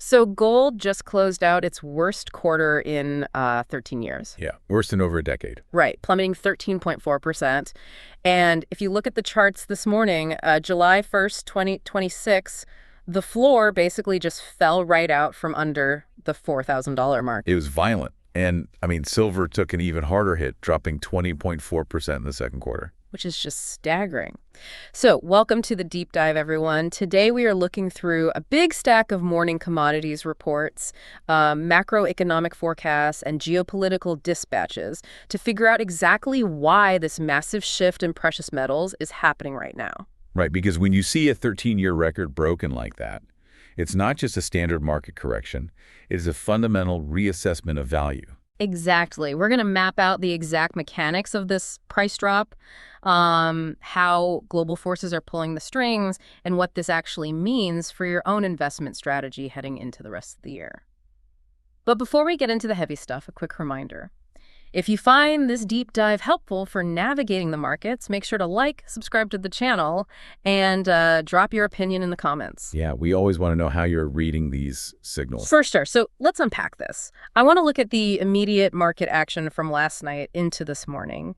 So gold just closed out its worst quarter in 13 years. Yeah, worse than over a decade. Right, plummeting 13.4%. And if you look at the charts this morning, July 1st, 2026, the floor basically just fell right out from under the $4,000 mark. It was violent. And, silver took an even harder hit, dropping 20.4% in the second quarter. Which is just staggering. So welcome to the deep dive, everyone. Today we are looking through a big stack of morning commodities reports, macroeconomic forecasts, and geopolitical dispatches to figure out exactly why this massive shift in precious metals is happening right now. Right, because when you see a 13-year record broken like that, it's not just a standard market correction. It is a fundamental reassessment of value. Exactly. We're going to map out the exact mechanics of this price drop, how global forces are pulling the strings, and what this actually means for your own investment strategy heading into the rest of the year. But before we get into the heavy stuff, a quick reminder. If you find this deep dive helpful for navigating the markets, make sure to like, subscribe to the channel, and drop your opinion in the comments. Yeah, we always want to know how you're reading these signals. For sure. So let's unpack this. I want to look at the immediate market action from last night into this morning,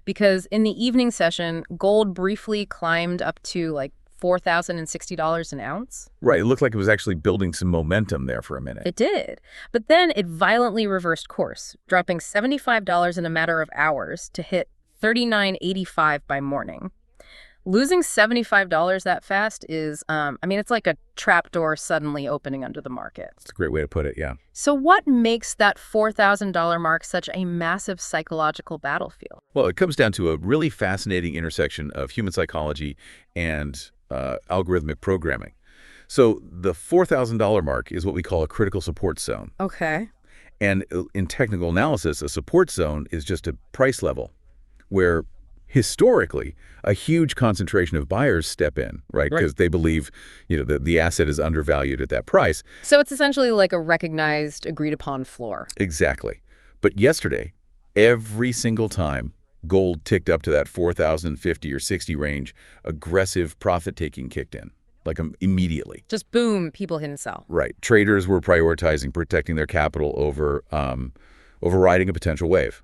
because in the evening session, gold briefly climbed up to like $4,060 an ounce. Right, it looked like it was actually building some momentum there for a minute. It did. But then it violently reversed course, dropping $75 in a matter of hours to hit $39.85 by morning. Losing $75 that fast is, it's like a trapdoor suddenly opening under the market. That's a great way to put it, yeah. So what makes that $4,000 mark such a massive psychological battlefield? Well, it comes down to a really fascinating intersection of human psychology and algorithmic programming. So the $4,000 mark is what we call a critical support zone. Okay. And in technical analysis, a support zone is just a price level where historically a huge concentration of buyers step in, right? Because they believe, the asset is undervalued at that price. So it's essentially like a recognized, agreed upon floor. Exactly. But yesterday, every single time gold ticked up to that 4,050 or 60 range, aggressive profit-taking kicked in, immediately. Just boom, people hit and sell. Right. Traders were prioritizing protecting their capital over overriding a potential wave.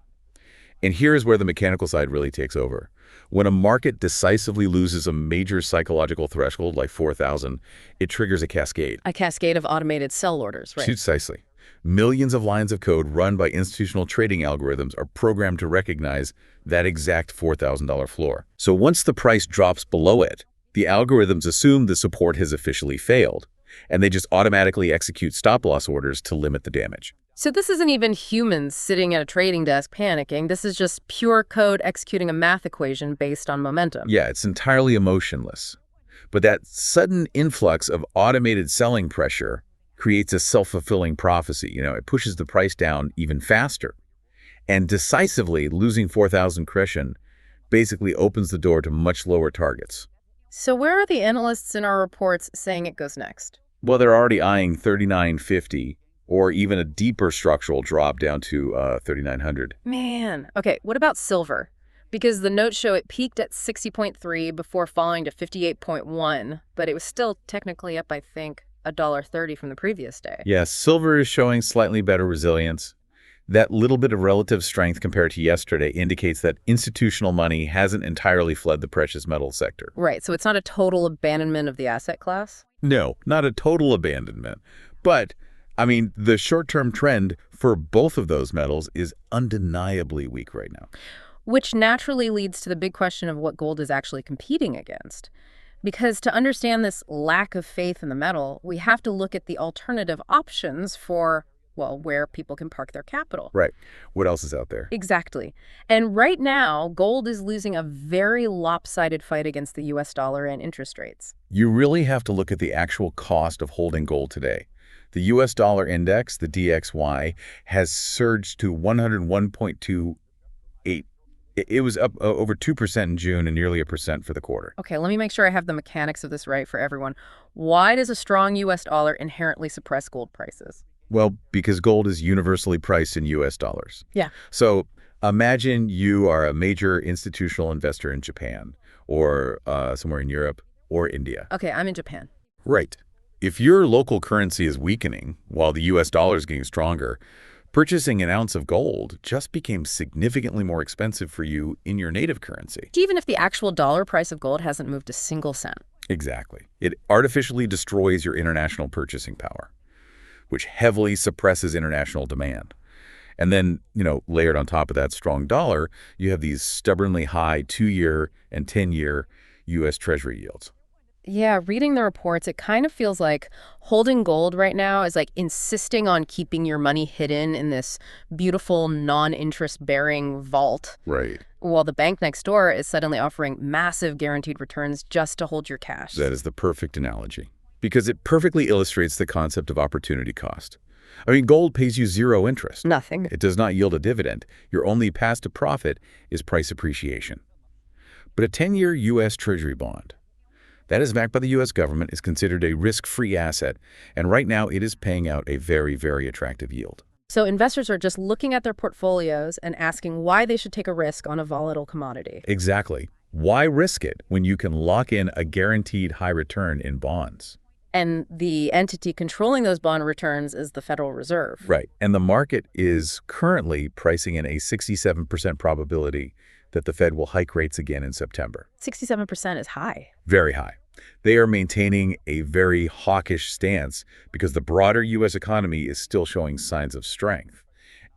And here's where the mechanical side really takes over. When a market decisively loses a major psychological threshold like 4,000, it triggers a cascade. A cascade of automated sell orders, right? Precisely. Millions of lines of code run by institutional trading algorithms are programmed to recognize that exact $4,000 floor. So once the price drops below it, the algorithms assume the support has officially failed, and they just automatically execute stop-loss orders to limit the damage. So this isn't even humans sitting at a trading desk panicking. This is just pure code executing a math equation based on momentum. Yeah, it's entirely emotionless. But that sudden influx of automated selling pressure creates a self-fulfilling prophecy. It pushes the price down even faster. And decisively losing 4,000 cushion basically opens the door to much lower targets. So where are the analysts in our reports saying it goes next? Well, they're already eyeing 39.50 or even a deeper structural drop down to 3,900. Man. Okay, what about silver? Because the notes show it peaked at 60.3 before falling to 58.1, but it was still technically up, I think, $1.30 from the previous day. Yes, silver is showing slightly better resilience. That little bit of relative strength compared to yesterday indicates that institutional money hasn't entirely fled the precious metal sector. Right, so it's not a total abandonment of the asset class? No, not a total abandonment. But, the short-term trend for both of those metals is undeniably weak right now. Which naturally leads to the big question of what gold is actually competing against. Because to understand this lack of faith in the metal, we have to look at the alternative options for, where people can park their capital. Right. What else is out there? Exactly. And right now, gold is losing a very lopsided fight against the US dollar and interest rates. You really have to look at the actual cost of holding gold today. The US dollar index, the DXY, has surged to 101.28. It was up over 2% in June and nearly 1% for the quarter. Okay, let me make sure I have the mechanics of this right for everyone. Why does a strong US dollar inherently suppress gold prices? Well, because gold is universally priced in US dollars. Yeah. So imagine you are a major institutional investor in Japan or somewhere in Europe or India. Okay, I'm in Japan. Right. If your local currency is weakening while the US dollar is getting stronger, purchasing an ounce of gold just became significantly more expensive for you in your native currency. Even if the actual dollar price of gold hasn't moved a single cent. Exactly. It artificially destroys your international purchasing power, which heavily suppresses international demand. And then, layered on top of that strong dollar, you have these stubbornly high 2-year and 10-year U.S. Treasury yields. Yeah, reading the reports, it kind of feels like holding gold right now is like insisting on keeping your money hidden in this beautiful non-interest bearing vault, Right. while the bank next door is suddenly offering massive guaranteed returns just to hold your cash. That is the perfect analogy, because it perfectly illustrates the concept of opportunity cost. I mean, gold pays you zero interest. Nothing. It does not yield a dividend. Your only path to profit is price appreciation. But a 10-year U.S. Treasury bond that is backed by the U.S. government is considered a risk-free asset, and right now it is paying out a very, very attractive yield. So investors are just looking at their portfolios and asking why they should take a risk on a volatile commodity. Exactly. Why risk it when you can lock in a guaranteed high return in bonds? And the entity controlling those bond returns is the Federal Reserve. Right. And the market is currently pricing in a 67% probability that the Fed will hike rates again in September. 67% is high. Very high. They are maintaining a very hawkish stance because the broader U.S. economy is still showing signs of strength.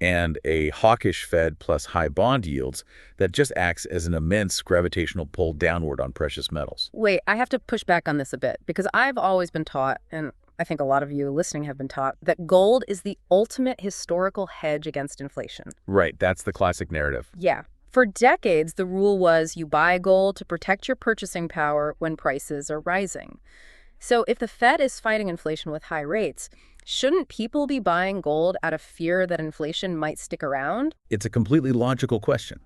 And a hawkish Fed plus high bond yields, that just acts as an immense gravitational pull downward on precious metals. Wait, I have to push back on this a bit because I've always been taught, and I think a lot of you listening have been taught, that gold is the ultimate historical hedge against inflation. Right, that's the classic narrative. Yeah. For decades, the rule was you buy gold to protect your purchasing power when prices are rising. So if the Fed is fighting inflation with high rates, shouldn't people be buying gold out of fear that inflation might stick around? It's a completely logical question.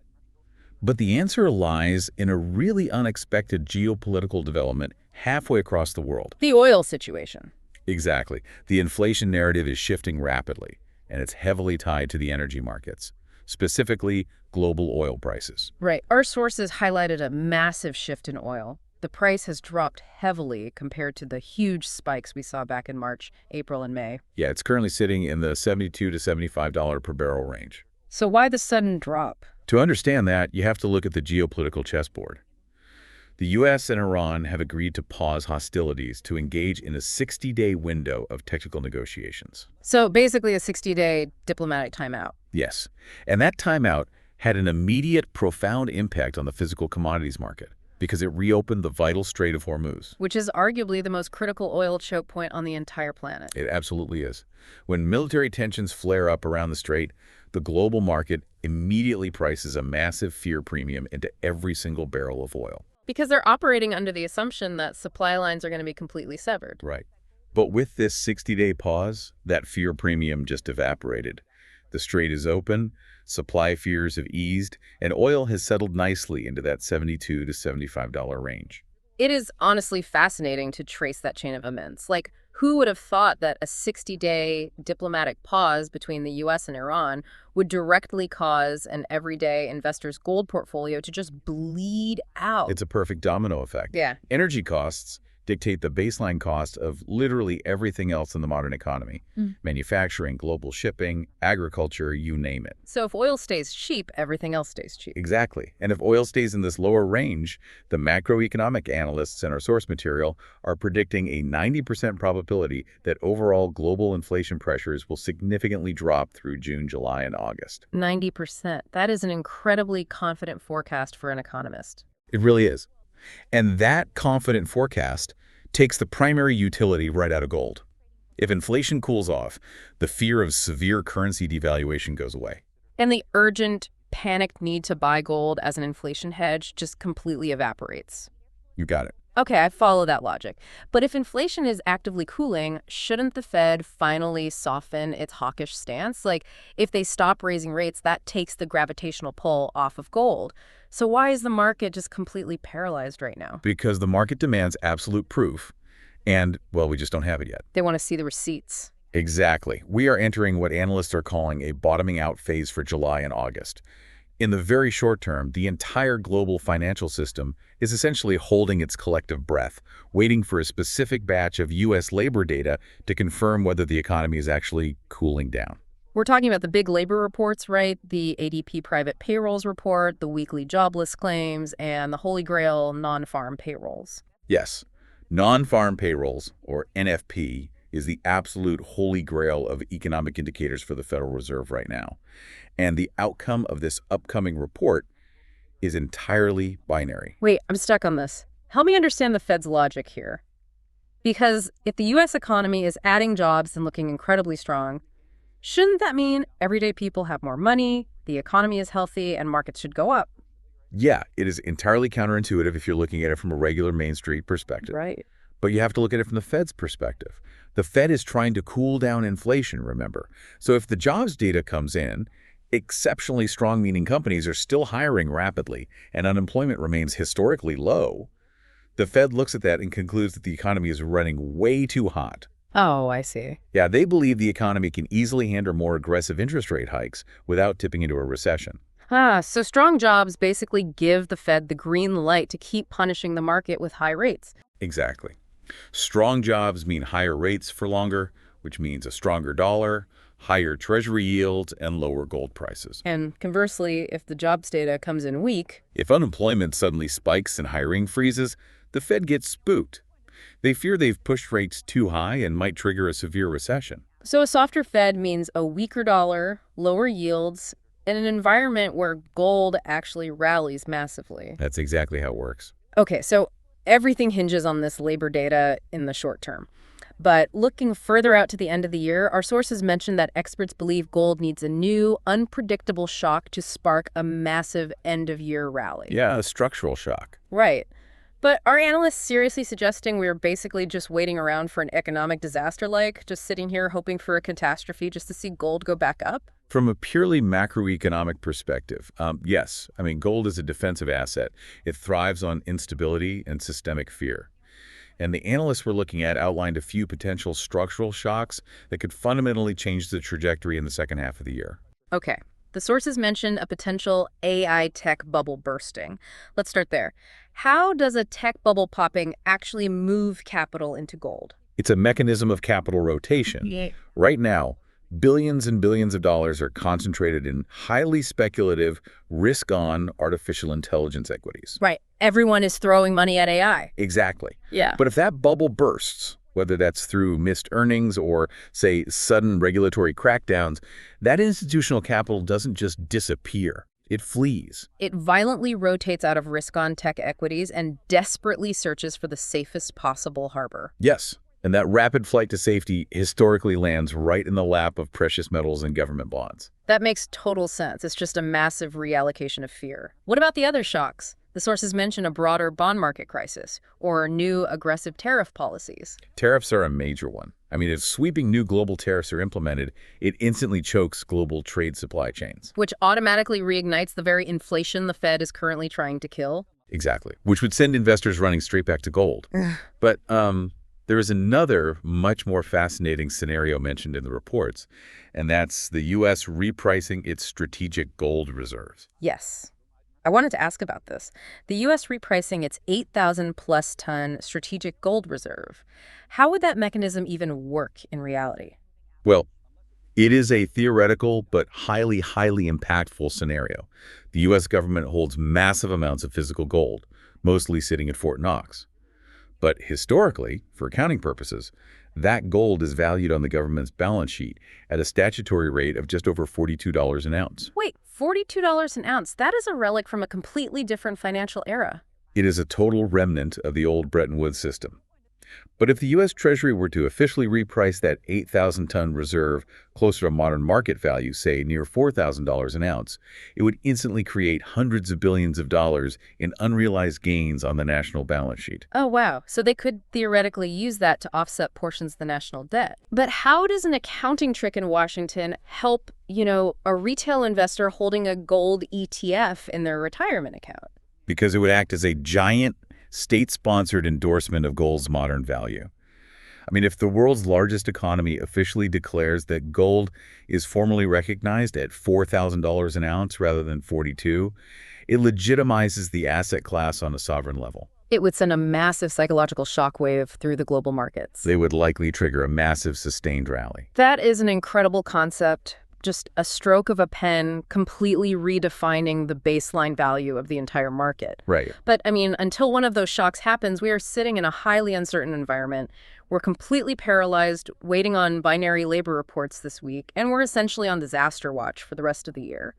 But the answer lies in a really unexpected geopolitical development halfway across the world. The oil situation. Exactly. The inflation narrative is shifting rapidly, and it's heavily tied to the energy markets, specifically global oil prices. Right. Our sources highlighted a massive shift in oil. The price has dropped heavily compared to the huge spikes we saw back in March, April, and May. Yeah, it's currently sitting in the $72 to $75 per barrel range. So why the sudden drop? To understand that, you have to look at the geopolitical chessboard. The U.S. and Iran have agreed to pause hostilities to engage in a 60-day window of technical negotiations. So basically a 60-day diplomatic timeout. Yes, and that timeout had an immediate, profound impact on the physical commodities market because it reopened the vital Strait of Hormuz. Which is arguably the most critical oil choke point on the entire planet. It absolutely is. When military tensions flare up around the strait, the global market immediately prices a massive fear premium into every single barrel of oil. Because they're operating under the assumption that supply lines are going to be completely severed. Right. But with this 60-day pause, that fear premium just evaporated. The strait is open, supply fears have eased, and oil has settled nicely into that $72 to $75 range. It is honestly fascinating to trace that chain of events. Like, who would have thought that a 60-day diplomatic pause between the U.S. and Iran would directly cause an everyday investor's gold portfolio to just bleed out? It's a perfect domino effect. Yeah. Energy costs dictate the baseline cost of literally everything else in the modern economy. Manufacturing, global shipping, agriculture, you name it. So if oil stays cheap, everything else stays cheap. Exactly. And if oil stays in this lower range, the macroeconomic analysts in our source material are predicting a 90% probability that overall global inflation pressures will significantly drop through June, July, and August. 90%. That is an incredibly confident forecast for an economist. It really is. And that confident forecast takes the primary utility right out of gold. If inflation cools off, the fear of severe currency devaluation goes away. And the urgent, panicked need to buy gold as an inflation hedge just completely evaporates. You got it. Okay, I follow that logic. But if inflation is actively cooling, shouldn't the Fed finally soften its hawkish stance? Like, if they stop raising rates, that takes the gravitational pull off of gold. So why is the market just completely paralyzed right now? Because the market demands absolute proof, and, well, we just don't have it yet. They want to see the receipts. Exactly. We are entering what analysts are calling a bottoming out phase for July and August. In the very short term, the entire global financial system is essentially holding its collective breath, waiting for a specific batch of U.S. labor data to confirm whether the economy is actually cooling down. We're talking about the big labor reports, right? The ADP private payrolls report, the weekly jobless claims, and the holy grail non-farm payrolls. Yes, non-farm payrolls, or NFP, is the absolute holy grail of economic indicators for the Federal Reserve right now. And the outcome of this upcoming report is entirely binary. Wait, I'm stuck on this. Help me understand the Fed's logic here. Because if the U.S. economy is adding jobs and looking incredibly strong, shouldn't that mean everyday people have more money, the economy is healthy, and markets should go up? Yeah, it is entirely counterintuitive if you're looking at it from a regular Main Street perspective. Right. But you have to look at it from the Fed's perspective. The Fed is trying to cool down inflation, remember. So if the jobs data comes in, exceptionally strong, meaning companies are still hiring rapidly and unemployment remains historically low, the Fed looks at that and concludes that the economy is running way too hot. Oh, I see. Yeah, they believe the economy can easily handle more aggressive interest rate hikes without tipping into a recession. So strong jobs basically give the Fed the green light to keep punishing the market with high rates. Exactly. Strong jobs mean higher rates for longer, which means a stronger dollar, higher treasury yields, and lower gold prices. And conversely, if the jobs data comes in weak, If unemployment suddenly spikes and hiring freezes, the Fed gets spooked. They fear they've pushed rates too high and might trigger a severe recession. so a softer Fed means a weaker dollar, lower yields, in an environment where gold actually rallies massively. That's exactly how it works. Okay, so everything hinges on this labor data in the short term. But looking further out to the end of the year, our sources mention that experts believe gold needs a new, unpredictable shock to spark a massive end-of-year rally. Yeah, a structural shock. Right. But are analysts seriously suggesting we're basically just waiting around for an economic disaster, like just sitting here hoping for a catastrophe just to see gold go back up? From a purely macroeconomic perspective, yes. I mean, gold is a defensive asset. It thrives on instability and systemic fear. And the analysts we're looking at outlined a few potential structural shocks that could fundamentally change the trajectory in the second half of the year. Okay. The sources mention a potential AI tech bubble bursting. Let's start there. How does a tech bubble popping actually move capital into gold? It's a mechanism of capital rotation. Yeah. Right now, billions and billions of dollars are concentrated in highly speculative, risk-on artificial intelligence equities. Right. Everyone is throwing money at AI. Exactly. Yeah. But if that bubble bursts, whether that's through missed earnings or, say, sudden regulatory crackdowns, that institutional capital doesn't just disappear. It flees. It violently rotates out of risk-on tech equities and desperately searches for the safest possible harbor. Yes, and that rapid flight to safety historically lands right in the lap of precious metals and government bonds. That makes total sense. It's just a massive reallocation of fear. What about the other shocks? The sources mention a broader bond market crisis or new aggressive tariff policies. Tariffs are a major one. I mean, if sweeping new global tariffs are implemented, it instantly chokes global trade supply chains. Which automatically reignites the very inflation the Fed is currently trying to kill. Exactly. Which would send investors running straight back to gold. But there is another much more fascinating scenario mentioned in the reports, and that's the U.S. repricing its strategic gold reserves. Yes. I wanted to ask about this. The U.S. repricing its 8,000-plus ton strategic gold reserve. How would that mechanism even work in reality? Well, it is a theoretical but highly impactful scenario. The U.S. government holds massive amounts of physical gold, mostly sitting at Fort Knox. But historically, for accounting purposes, that gold is valued on the government's balance sheet at a statutory rate of just over $42 an ounce. Wait, $42 an ounce? That is a relic from a completely different financial era. It is a total remnant of the old Bretton Woods system. But if the U.S. Treasury were to officially reprice that 8,000-ton reserve closer to modern market value, say near $4,000 an ounce, it would instantly create hundreds of billions of dollars in unrealized gains on the national balance sheet. Oh, wow. So they could theoretically use that to offset portions of the national debt. But how does an accounting trick in Washington help, a retail investor holding a gold ETF in their retirement account? Because it would act as a giant state-sponsored endorsement of gold's modern value. I mean, if the world's largest economy officially declares that gold is formally recognized at $4,000 an ounce rather than 42, it legitimizes the asset class on a sovereign level. It would send a massive psychological shockwave through the global markets. They would likely trigger a massive sustained rally. That is an incredible concept. Just a stroke of a pen, completely redefining the baseline value of the entire market. Right. But, I mean, until one of those shocks happens, we are sitting in a highly uncertain environment. We're completely paralyzed, waiting on binary labor reports this week, and we're essentially on disaster watch for the rest of the year.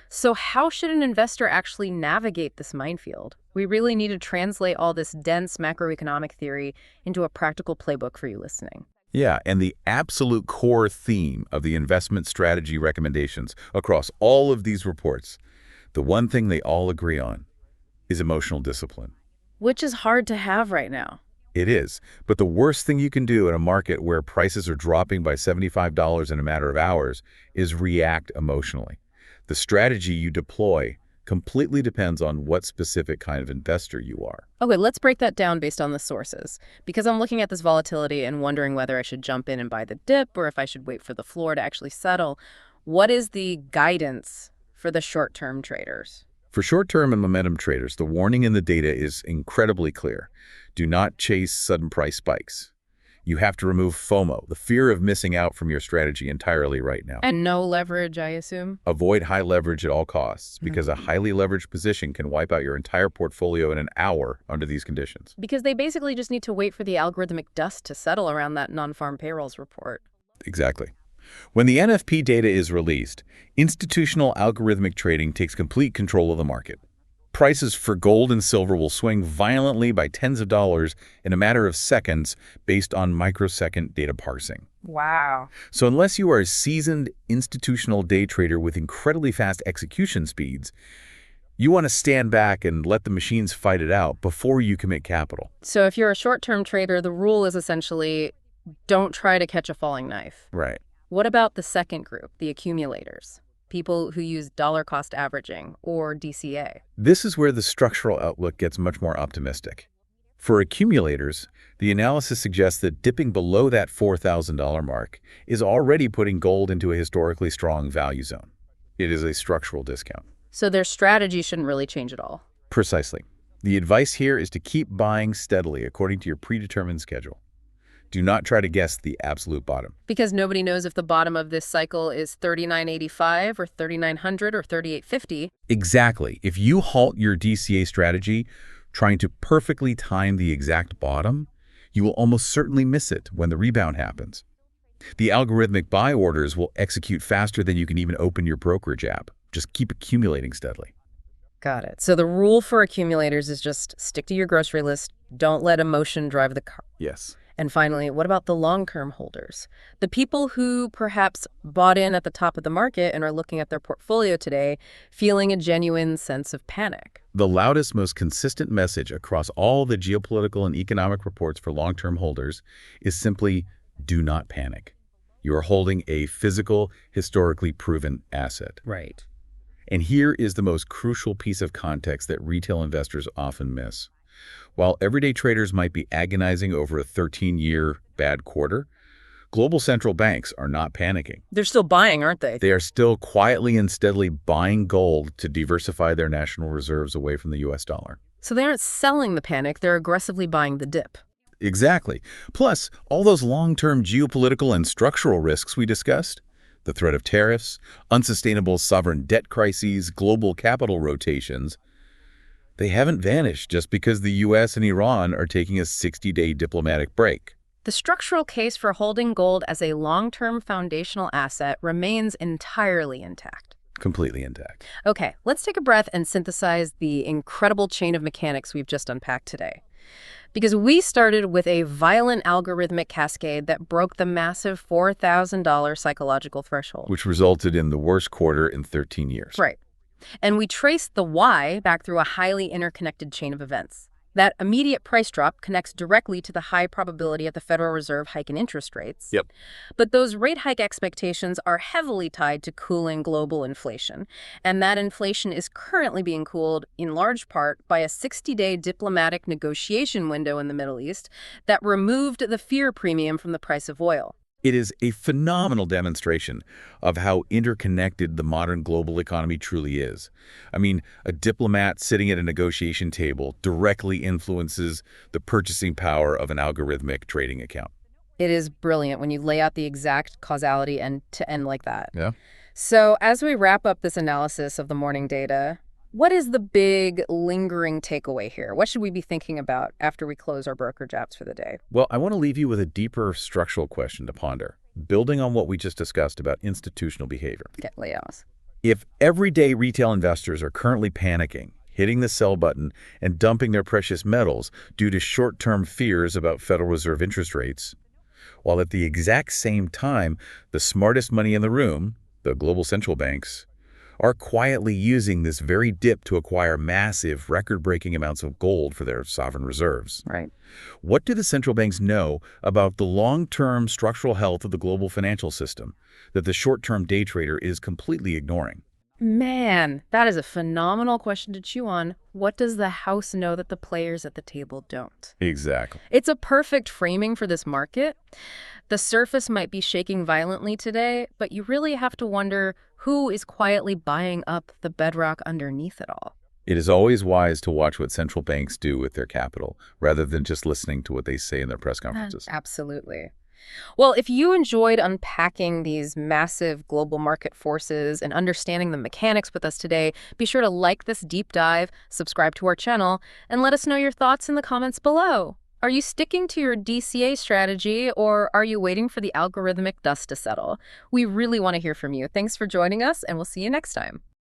So how should an investor actually navigate this minefield? We really need to translate all this dense macroeconomic theory into a practical playbook for you listening. Yeah, and the absolute core theme of the investment strategy recommendations across all of these reports, the one thing they all agree on, is emotional discipline. Which is hard to have right now. It is, but the worst thing you can do in a market where prices are dropping by $75 in a matter of hours is react emotionally. The strategy you deploy completely depends on what specific kind of investor you are. Okay, let's break that down based on the sources, because I'm looking at this volatility and wondering whether I should jump in and buy the dip or if I should wait for the floor to actually settle. What is the guidance for the short-term traders? For short-term and momentum traders, the warning in the data is incredibly clear. Do not chase sudden price spikes. You have to remove FOMO, the fear of missing out from your strategy entirely right now. And no leverage, I assume? Avoid high leverage at all costs, because a highly leveraged position can wipe out your entire portfolio in an hour under these conditions. Because they basically just need to wait for the algorithmic dust to settle around that non-farm payrolls report. Exactly. When the NFP data is released, institutional algorithmic trading takes complete control of the market. Prices for gold and silver will swing violently by tens of dollars in a matter of seconds based on microsecond data parsing. Wow. So unless you are a seasoned institutional day trader with incredibly fast execution speeds, you want to stand back and let the machines fight it out before you commit capital. So if you're a short-term trader, the rule is essentially don't try to catch a falling knife. Right. What about the second group, the accumulators? People who use dollar cost averaging, or DCA. This is where the structural outlook gets much more optimistic. For accumulators, the analysis suggests that dipping below that $4,000 mark is already putting gold into a historically strong value zone. It is a structural discount. So their strategy shouldn't really change at all. Precisely. The advice here is to keep buying steadily according to your predetermined schedule. Do not try to guess the absolute bottom. Because nobody knows if the bottom of this cycle is 39.85 or 3900 or 38.50. Exactly. If you halt your DCA strategy trying to perfectly time the exact bottom, you will almost certainly miss it when the rebound happens. The algorithmic buy orders will execute faster than you can even open your brokerage app. Just keep accumulating steadily. Got it. So the rule for accumulators is just stick to your grocery list. Don't let emotion drive the car. Yes. And finally, what about the long-term holders? The people who perhaps bought in at the top of the market and are looking at their portfolio today, feeling a genuine sense of panic. The loudest, most consistent message across all the geopolitical and economic reports for long-term holders is simply, do not panic. You are holding a physical, historically proven asset. Right. And here is the most crucial piece of context that retail investors often miss. While everyday traders might be agonizing over a 13-year bad quarter, global central banks are not panicking. They're still buying, aren't they? They are still quietly and steadily buying gold to diversify their national reserves away from the US dollar. So they aren't selling the panic, they're aggressively buying the dip. Exactly. Plus, all those long-term geopolitical and structural risks we discussed, the threat of tariffs, unsustainable sovereign debt crises, global capital rotations, they haven't vanished just because the US and Iran are taking a 60-day diplomatic break. The structural case for holding gold as a long-term foundational asset remains entirely intact. Completely intact. Okay, let's take a breath and synthesize the incredible chain of mechanics we've just unpacked today. Because we started with a violent algorithmic cascade that broke the massive $4,000 psychological threshold. Which resulted in the worst quarter in 13 years. Right. And we traced the why back through a highly interconnected chain of events. That immediate price drop connects directly to the high probability of the Federal Reserve hiking interest rates. Yep. But those rate hike expectations are heavily tied to cooling global inflation. And that inflation is currently being cooled in large part by a 60-day diplomatic negotiation window in the Middle East that removed the fear premium from the price of oil. It is a phenomenal demonstration of how interconnected the modern global economy truly is. I mean, a diplomat sitting at a negotiation table directly influences the purchasing power of an algorithmic trading account. It is brilliant when you lay out the exact causality end to end like that. Yeah. So as we wrap up this analysis of the morning data, what is the big lingering takeaway here? What should we be thinking about after we close our brokerage apps for the day? Well, I want to leave you with a deeper structural question to ponder, building on what we just discussed about institutional behavior. Get layoffs. If everyday retail investors are currently panicking, hitting the sell button, and dumping their precious metals due to short-term fears about Federal Reserve interest rates, while at the exact same time, the smartest money in the room, the global central banks, are quietly using this very dip to acquire massive, record-breaking amounts of gold for their sovereign reserves. Right. What do the central banks know about the long-term structural health of the global financial system that the short-term day trader is completely ignoring? Man, that is a phenomenal question to chew on. What does the house know that the players at the table don't? Exactly. It's a perfect framing for this market. The surface might be shaking violently today, but you really have to wonder who is quietly buying up the bedrock underneath it all. It is always wise to watch what central banks do with their capital, rather than just listening to what they say in their press conferences. Absolutely. Well, if you enjoyed unpacking these massive global market forces and understanding the mechanics with us today, be sure to like this deep dive, subscribe to our channel, and let us know your thoughts in the comments below. Are you sticking to your DCA strategy, or are you waiting for the algorithmic dust to settle? We really want to hear from you. Thanks for joining us, and we'll see you next time.